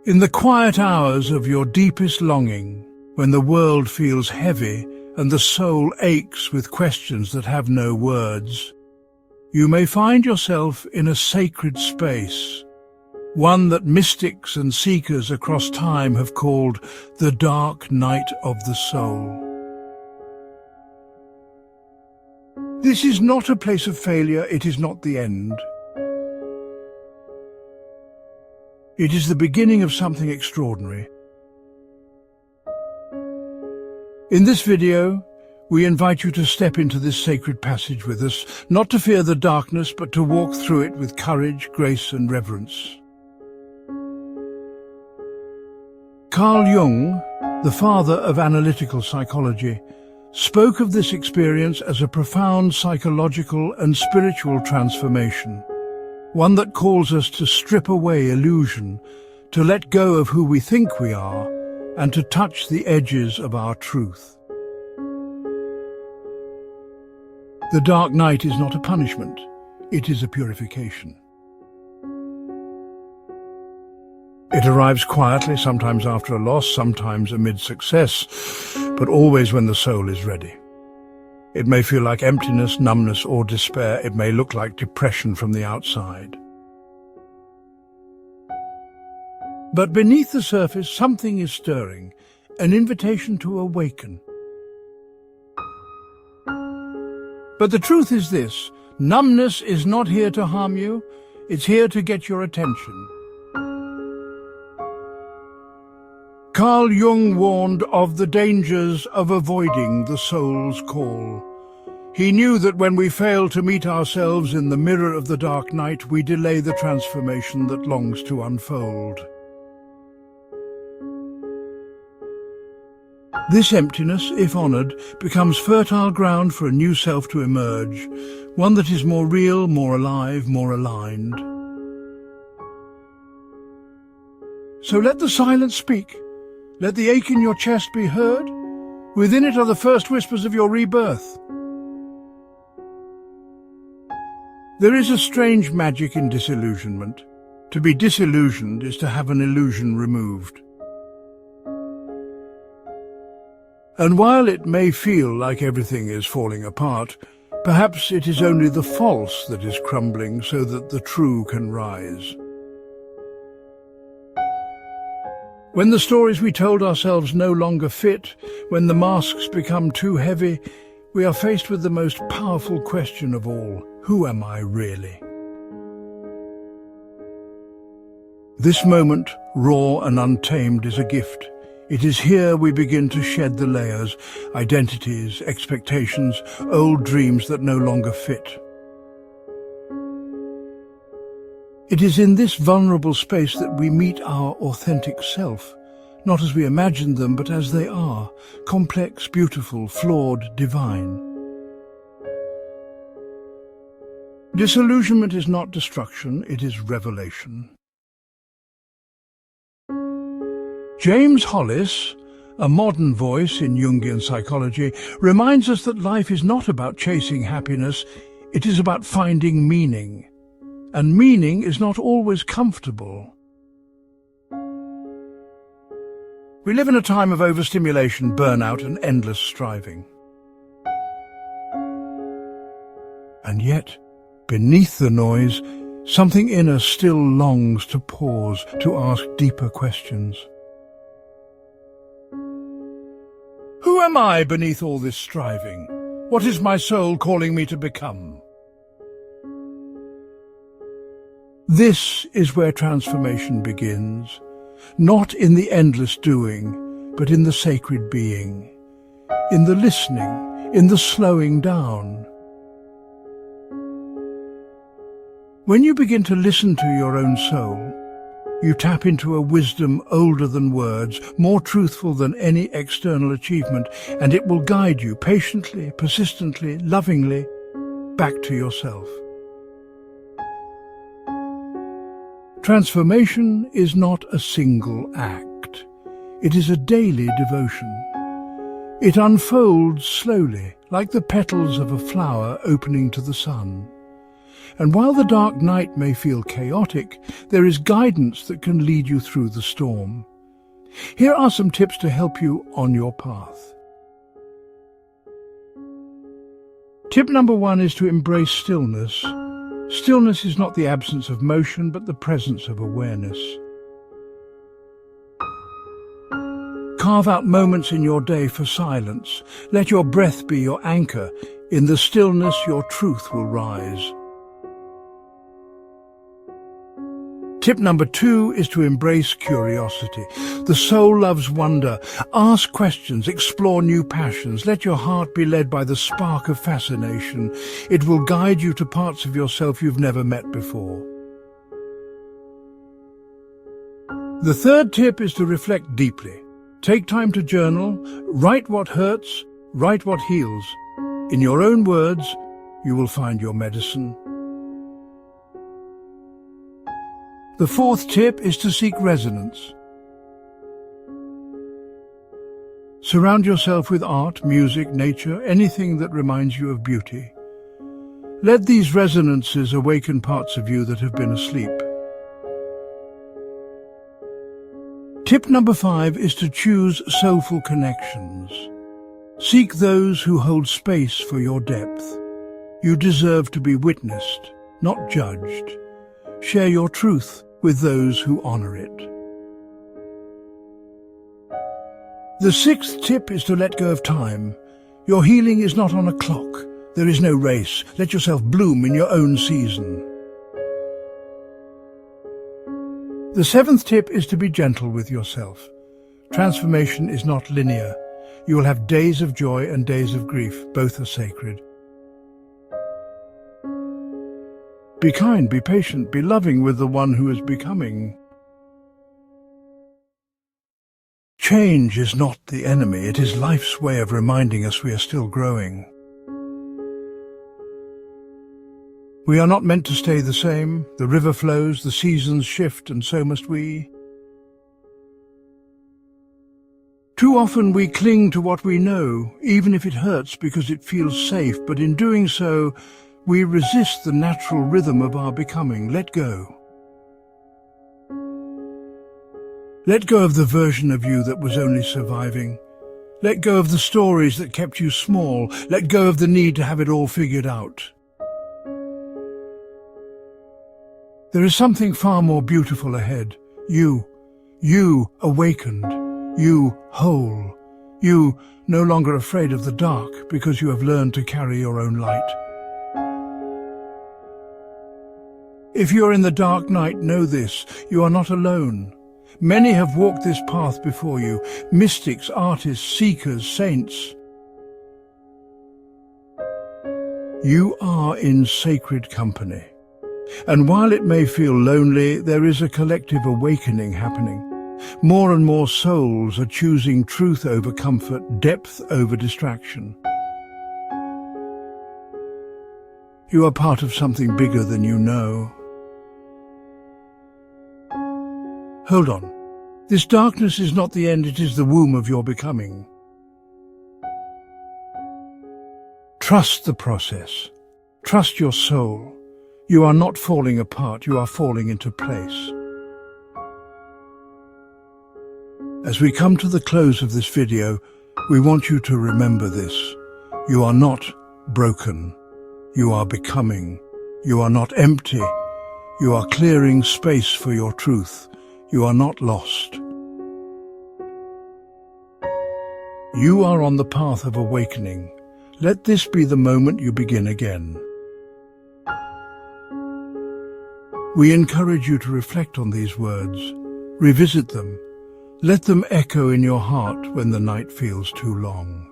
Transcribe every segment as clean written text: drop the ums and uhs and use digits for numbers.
In the quiet hours of your deepest longing, when the world feels heavy and the soul aches with questions that have no words, you may find yourself in a sacred space, one that mystics and seekers across time have called the dark night of the soul. This is not a place of failure, it is not the end. It is the beginning of something extraordinary. In this video, we invite you to step into this sacred passage with us, not to fear the darkness, but to walk through it with courage, grace, and reverence. Carl Jung, the father of analytical psychology, spoke of this experience as a profound psychological and spiritual transformation, one that calls us to strip away illusion, to let go of who we think we are, and to touch the edges of our truth. The dark night is not a punishment, it is a purification. It arrives quietly, sometimes after a loss, sometimes amid success, but always when the soul is ready. It may feel like emptiness, numbness, or despair. It may look like depression from the outside. But beneath the surface, something is stirring, an invitation to awaken. But the truth is this: numbness is not here to harm you, it's here to get your attention. Carl Jung warned of the dangers of avoiding the soul's call. He knew that when we fail to meet ourselves in the mirror of the dark night, we delay the transformation that longs to unfold. This emptiness, if honored, becomes fertile ground for a new self to emerge, one that is more real, more alive, more aligned. So let the silence speak. Let the ache in your chest be heard. Within it are the first whispers of your rebirth. There is a strange magic in disillusionment. To be disillusioned is to have an illusion removed. And while it may feel like everything is falling apart, perhaps it is only the false that is crumbling so that the true can rise. When the stories we told ourselves no longer fit, when the masks become too heavy, we are faced with the most powerful question of all: who am I really? This moment, raw and untamed, is a gift. It is here we begin to shed the layers, identities, expectations, old dreams that no longer fit. It is in this vulnerable space that we meet our authentic self, not as we imagined them, but as they are, complex, beautiful, flawed, divine. Disillusionment is not destruction, it is revelation. James Hollis, a modern voice in Jungian psychology, reminds us that life is not about chasing happiness, it is about finding meaning. And meaning is not always comfortable. We live in a time of overstimulation, burnout, and endless striving. And yet, beneath the noise, something in us still longs to pause, to ask deeper questions. Who am I beneath all this striving? What is my soul calling me to become? This is where transformation begins, not in the endless doing, but in the sacred being, in the listening, in the slowing down. When you begin to listen to your own soul, you tap into a wisdom older than words, more truthful than any external achievement, and it will guide you patiently, persistently, lovingly, back to yourself. Transformation is not a single act. It is a daily devotion. It unfolds slowly, like the petals of a flower opening to the sun. And while the dark night may feel chaotic, there is guidance that can lead you through the storm. Here are some tips to help you on your path. Tip number 1 is to embrace stillness. Stillness is not the absence of motion, but the presence of awareness. Carve out moments in your day for silence. Let your breath be your anchor. In the stillness, your truth will rise. Tip number 2 is to embrace curiosity. The soul loves wonder. Ask questions, explore new passions. Let your heart be led by the spark of fascination. It will guide you to parts of yourself you've never met before. The third tip is to reflect deeply. Take time to journal. Write what hurts, write what heals. In your own words, you will find your medicine. The fourth tip is to seek resonance. Surround yourself with art, music, nature, anything that reminds you of beauty. Let these resonances awaken parts of you that have been asleep. Tip number 5 is to choose soulful connections. Seek those who hold space for your depth. You deserve to be witnessed, not judged. Share your truth with those who honor it. The sixth tip is to let go of time. Your healing is not on a clock. There is no race. Let yourself bloom in your own season. The seventh tip is to be gentle with yourself. Transformation is not linear. You will have days of joy and days of grief. Both are sacred. Be kind, be patient, be loving with the one who is becoming. Change is not the enemy. It is life's way of reminding us we are still growing. We are not meant to stay the same. The river flows, the seasons shift, and so must we. Too often we cling to what we know, even if it hurts because it feels safe, but in doing so, we resist the natural rhythm of our becoming. Let go. Let go of the version of you that was only surviving. Let go of the stories that kept you small. Let go of the need to have it all figured out. There is something far more beautiful ahead. You awakened. You whole. You no longer afraid of the dark because you have learned to carry your own light. If you are in the dark night, know this, you are not alone. Many have walked this path before you, mystics, artists, seekers, saints. You are in sacred company. And while it may feel lonely, there is a collective awakening happening. More and more souls are choosing truth over comfort, depth over distraction. You are part of something bigger than you know. Hold on. This darkness is not the end, it is the womb of your becoming. Trust the process. Trust your soul. You are not falling apart, you are falling into place. As we come to the close of this video, we want you to remember this. You are not broken. You are becoming. You are not empty. You are clearing space for your truth. You are not lost. You are on the path of awakening. Let this be the moment you begin again. We encourage you to reflect on these words. Revisit them. Let them echo in your heart when the night feels too long.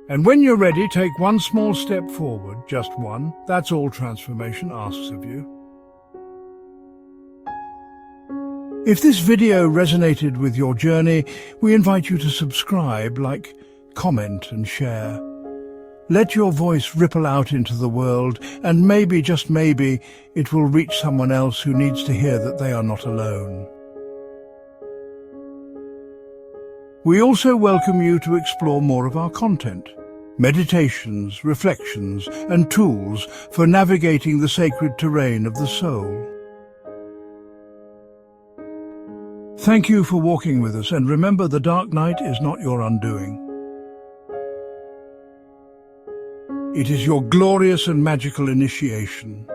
And when you're ready, take one small step forward, just one. That's all transformation asks of you. If this video resonated with your journey, we invite you to subscribe, like, comment and share. Let your voice ripple out into the world, and maybe, just maybe, it will reach someone else who needs to hear that they are not alone. We also welcome you to explore more of our content. meditations, reflections, and tools for navigating the sacred terrain of the soul. Thank you for walking with us, and remember, the dark night is not your undoing. It is your glorious and magical initiation.